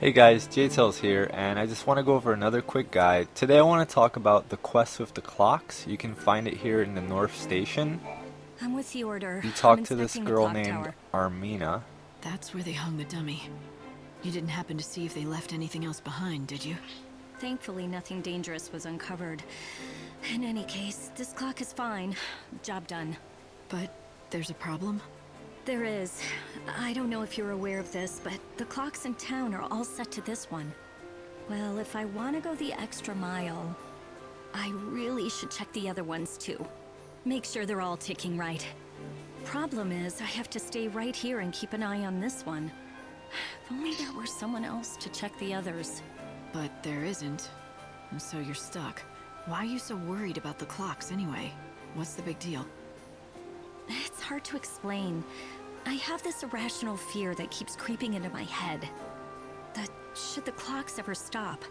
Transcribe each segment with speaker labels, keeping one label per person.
Speaker 1: Hey guys, JTails here, and I just want to go over another quick guide. Today I want to talk about the quest with the clocks. You can find it here in the North Station.
Speaker 2: I'm with the order.
Speaker 1: You
Speaker 2: I'm
Speaker 1: talk to this
Speaker 2: inspecting the
Speaker 1: girl
Speaker 2: clock
Speaker 1: named
Speaker 2: tower.
Speaker 1: Armena.
Speaker 3: That's where they hung the dummy. You didn't happen to see if they left anything else behind, did you?
Speaker 2: Thankfully, nothing dangerous was uncovered. In any case, this clock is fine. Job done.
Speaker 3: But there's a problem?
Speaker 2: There is. I don't know if you're aware of this, but the clocks in town are all set to this one. Well, if I want to go the extra mile, I really should check the other ones too. Make sure they're all ticking right. Problem is, I have to stay right here and keep an eye on this one. If only there were someone else to check the others.
Speaker 3: But there isn't. And so you're stuck. Why are you so worried about the clocks anyway? What's the big deal?
Speaker 2: It's hard to explain. I have this irrational fear that keeps creeping into my head. That should the clocks ever stop,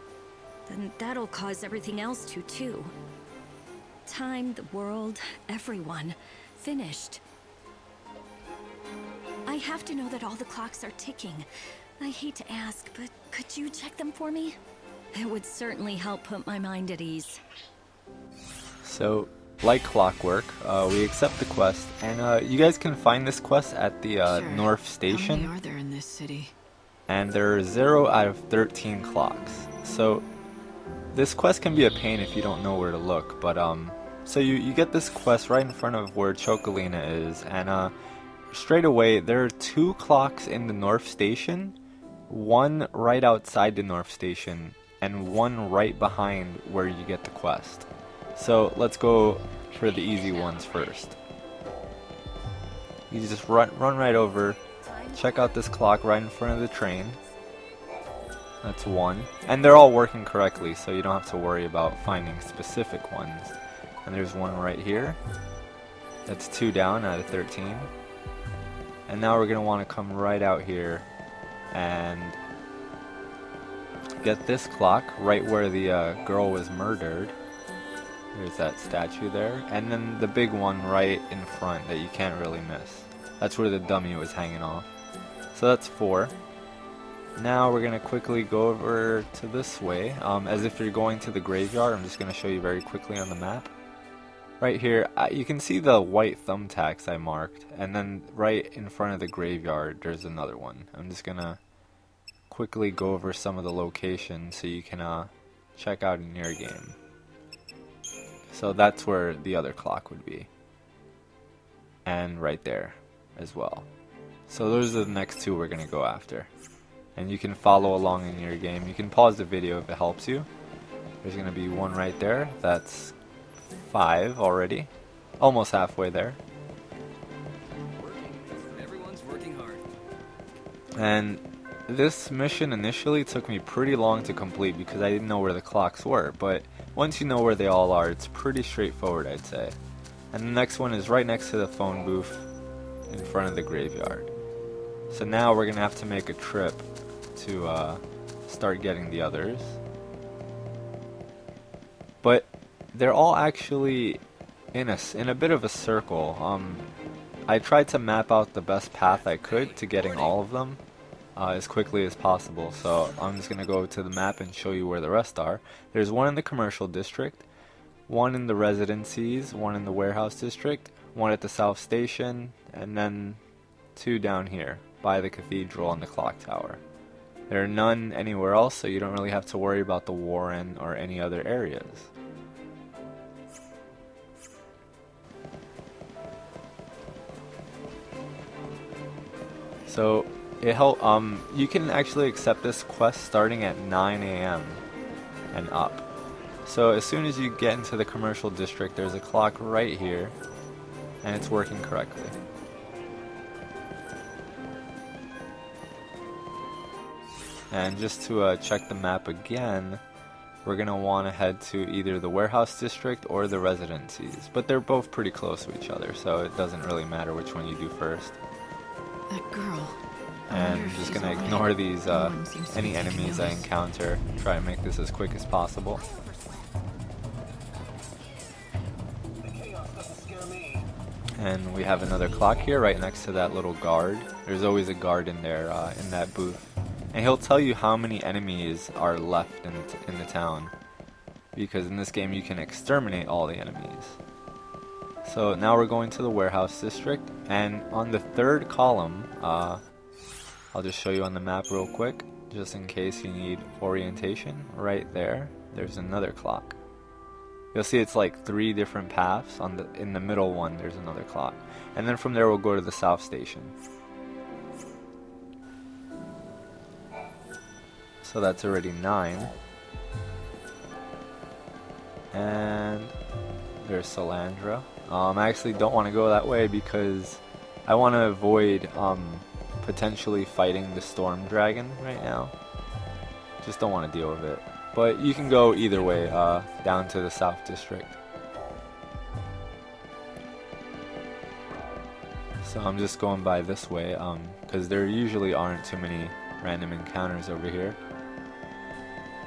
Speaker 2: then that'll cause everything else to too. Time, the world, everyone. Finished. I have to know that all the clocks are ticking. I hate to ask, but could you check them for me? It would certainly help put my mind at ease.
Speaker 1: So, like Clockwork, we accept the quest, and you guys can find this quest at the
Speaker 3: Sure.
Speaker 1: North
Speaker 3: How
Speaker 1: Station.
Speaker 3: many are there in this city?
Speaker 1: And there are 0 out of 13 clocks. So this quest can be a pain if you don't know where to look, but so you get this quest right in front of where Chocolina is, and straight away there are 2 clocks in the North Station, 1 right outside the North Station, and 1 right behind where you get the quest. So let's go for the easy ones first. You just run right over. Check out this clock right in front of the train. That's 1. And they're all working correctly, so you don't have to worry about finding specific ones. And there's 1 right here. That's 2 down out of 13. And now we're going to want to come right out here and get this clock right where the girl was murdered. There's that statue there. And then the big one right in front that you can't really miss. That's where the dummy was hanging off. So that's 4. Now we're going to quickly go over to this way, as if you're going to the graveyard. I'm just going to show you very quickly on the map. Right here, you can see the white thumbtacks I marked, and then right in front of the graveyard there's another one. I'm just going to quickly go over some of the locations so you can check out in your game. So that's where the other clock would be. And right there as well. So those are the next 2 we're going to go after. And you can follow along in your game. You can pause the video if it helps you. There's going to be 1 right there. That's 5 already. Almost halfway there.
Speaker 4: Everyone's working hard.
Speaker 1: And this mission initially took me pretty long to complete because I didn't know where the clocks were. But once you know where they all are, it's pretty straightforward, I'd say. And the next one is right next to the phone booth in front of the graveyard. So now we're going to have to make a trip to start getting the others. But they're all actually in a bit of a circle. I tried to map out the best path I could to getting all of them as quickly as possible. So I'm just going to go to the map and show you where the rest are. There's 1 in the commercial district, 1 in the Residencies, 1 in the warehouse district, 1 at the South Station, and then 2 down here by the Cathedral and the clock tower. There are none anywhere else, so you don't really have to worry about the Warren or any other areas. So you can actually accept this quest starting at 9 a.m. and up. So as soon as you get into the commercial district, there's a clock right here, and it's working correctly. And just to check the map again, we're going to want to head to either the warehouse district or the Residencies. But they're both pretty close to each other, so it doesn't really matter which one you do first.
Speaker 3: That girl.
Speaker 1: And I'm just going to ignore these any enemies I encounter. Try and make this as quick as possible. And we have another clock here right next to that little guard. There's always a guard in there in that booth. and he'll tell you how many enemies are left in the town, because in this game you can exterminate all the enemies. So now we're going to the warehouse district, and on the third column, I'll just show you on the map real quick, just in case you need orientation. Right there, there's another clock. You'll see it's like 3 different paths. In the middle one, there's another clock. And then from there, we'll go to the south station. So that's already 9. And there's Salandra. I actually don't want to go that way because I want to avoid potentially fighting the storm dragon right now. Just don't want to deal with it. But you can go either way, down to the south district. So I'm just going by this way, because there usually aren't too many random encounters over here.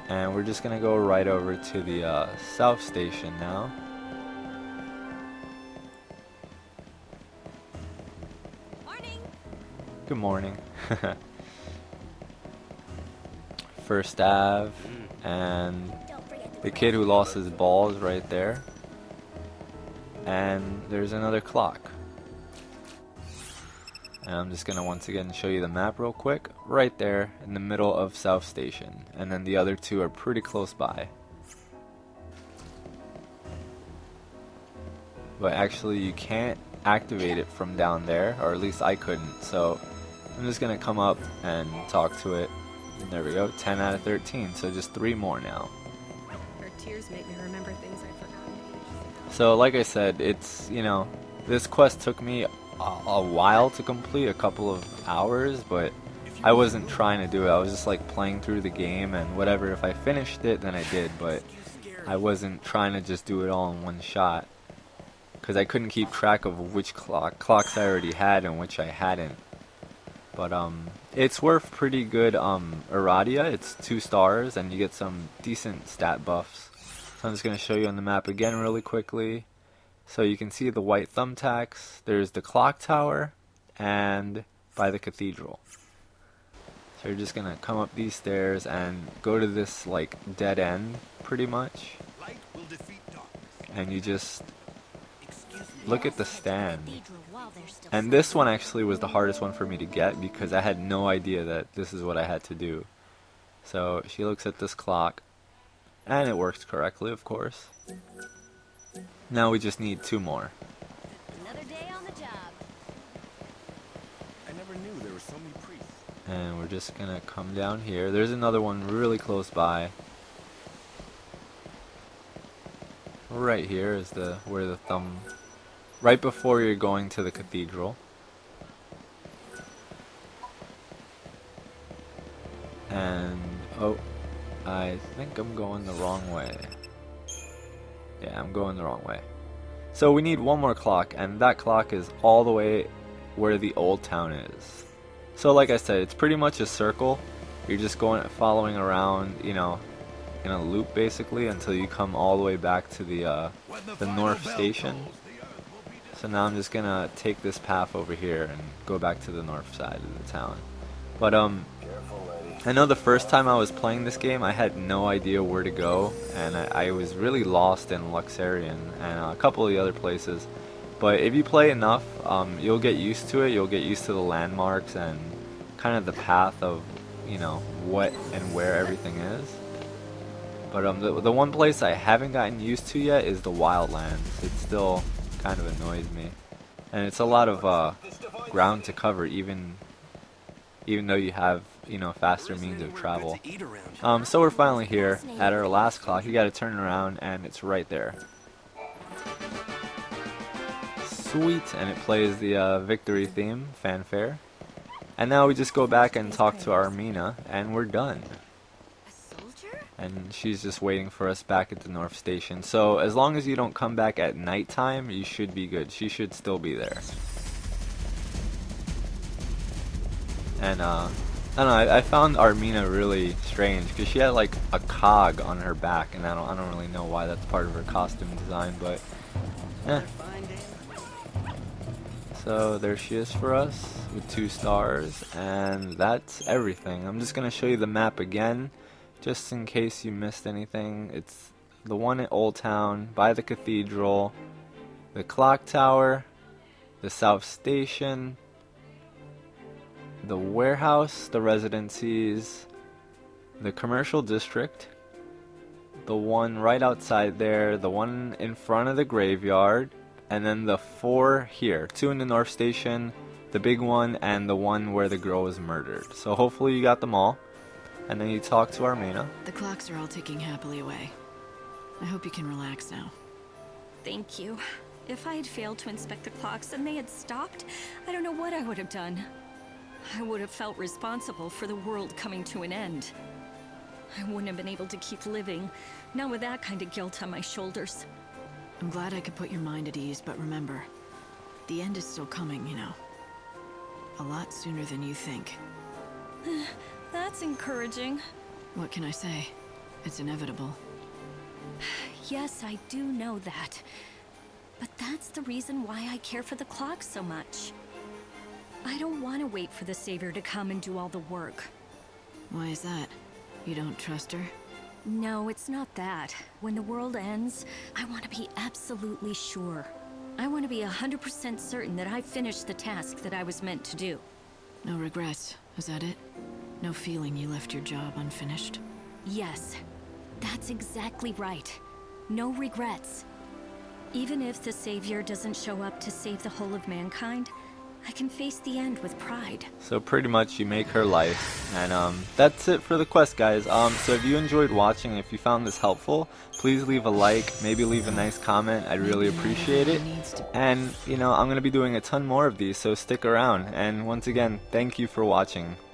Speaker 1: And we're just gonna go right over to the south station now.
Speaker 2: Morning.
Speaker 1: Good morning. First Ave, and the kid who lost his ball is right there. And there's another clock. And I'm just gonna once again show you the map real quick. Right there in the middle of South Station. And then the other 2 are pretty close by. But actually you can't activate it from down there, or at least I couldn't. So I'm just gonna come up and talk to it. And there we go, 10 out of 13. So just 3 more now.
Speaker 4: Her tears make me remember things I've forgotten.
Speaker 1: So like I said, it's, you know, this quest took me a while to complete, a couple of hours, but I wasn't trying to do it. I was just like playing through the game and whatever. If I finished it, then I did, but I wasn't trying to just do it all in one shot, because I couldn't keep track of which clocks I already had and which I hadn't. But it's worth pretty good Iradia. It's 2 stars and you get some decent stat buffs. So I'm just going to show you on the map again really quickly. So you can see the white thumbtacks, there's the clock tower, and by the cathedral. So you're just gonna come up these stairs and go to this like dead end pretty much. And you just look at the stand. And this one actually was the hardest one for me to get because I had no idea that this is what I had to do. So she looks at this clock, and it works correctly, of course. Now we just need 2 more.
Speaker 2: Another day on the job.
Speaker 5: I never knew there were so many priests.
Speaker 1: And we're just gonna come down here. There's another one really close by. Right here is where the thumb, right before you're going to the cathedral. And oh, I think I'm going the wrong way. Yeah, I'm going the wrong way. So we need 1 more clock, and that clock is all the way where the old town is. So like I said, it's pretty much a circle. You're just following around, you know, in a loop basically until you come all the way back to the north station. So now I'm just gonna take this path over here and go back to the north side of the town. But I know the first time I was playing this game, I had no idea where to go, and I was really lost in Luxerion and a couple of the other places. But if you play enough, you'll get used to it. You'll get used to the landmarks and kind of the path of, you know, what and where everything is. But the one place I haven't gotten used to yet is the Wildlands. It still kind of annoys me, and it's a lot of ground to cover, even though you have, you know, faster means of travel. So we're finally here at our last clock. You gotta turn around and it's right there. Sweet, and it plays the victory theme, fanfare. And now we just go back and talk to Armenda, and we're done.
Speaker 2: A soldier?
Speaker 1: And she's just waiting for us back at the North Station. So as long as you don't come back at nighttime, you should be good. She should still be there. And I don't know, I found Armenda really strange because she had like a cog on her back, and I don't really know why that's part of her costume design, but eh. So there she is for us with 2 stars, and that's everything. I'm just going to show you the map again, just in case you missed anything. It's the one at Old Town, by the Cathedral, the Clock Tower, the South Station, the Warehouse, the Residencies, the Commercial District, the one right outside there, the one in front of the graveyard, and then the 4 here, 2 in the North Station, the big one, and the one where the girl was murdered. So hopefully you got them all, and then you talk to Armenda.
Speaker 3: The clocks are all ticking happily away. I hope you can relax now.
Speaker 2: Thank you. If I had failed to inspect the clocks and they had stopped, I don't know what I would have done. I would have felt responsible for the world coming to an end. I wouldn't have been able to keep living, not with that kind of guilt on my shoulders.
Speaker 3: I'm glad I could put your mind at ease, but remember, the end is still coming, you know. A lot sooner than you think.
Speaker 2: That's encouraging.
Speaker 3: What can I say? It's inevitable.
Speaker 2: Yes, I do know that. But that's the reason why I care for the clock so much. I don't want to wait for the Savior to come and do all the work.
Speaker 3: Why is that? You don't trust her?
Speaker 2: No, it's not that. When the world ends, I want to be absolutely sure. I want to be 100% certain that I finished the task that I was meant to do.
Speaker 3: No regrets, is that it? No feeling you left your job unfinished?
Speaker 2: Yes, that's exactly right. No regrets. Even if the Savior doesn't show up to save the whole of mankind, I can face the end with pride.
Speaker 1: So pretty much you make her life, and that's it for the quest, guys. So if you enjoyed watching, if you found this helpful, please leave a like, maybe leave a nice comment. I'd really appreciate it. And you know, I'm gonna be doing a ton more of these, so stick around. And once again, thank you for watching.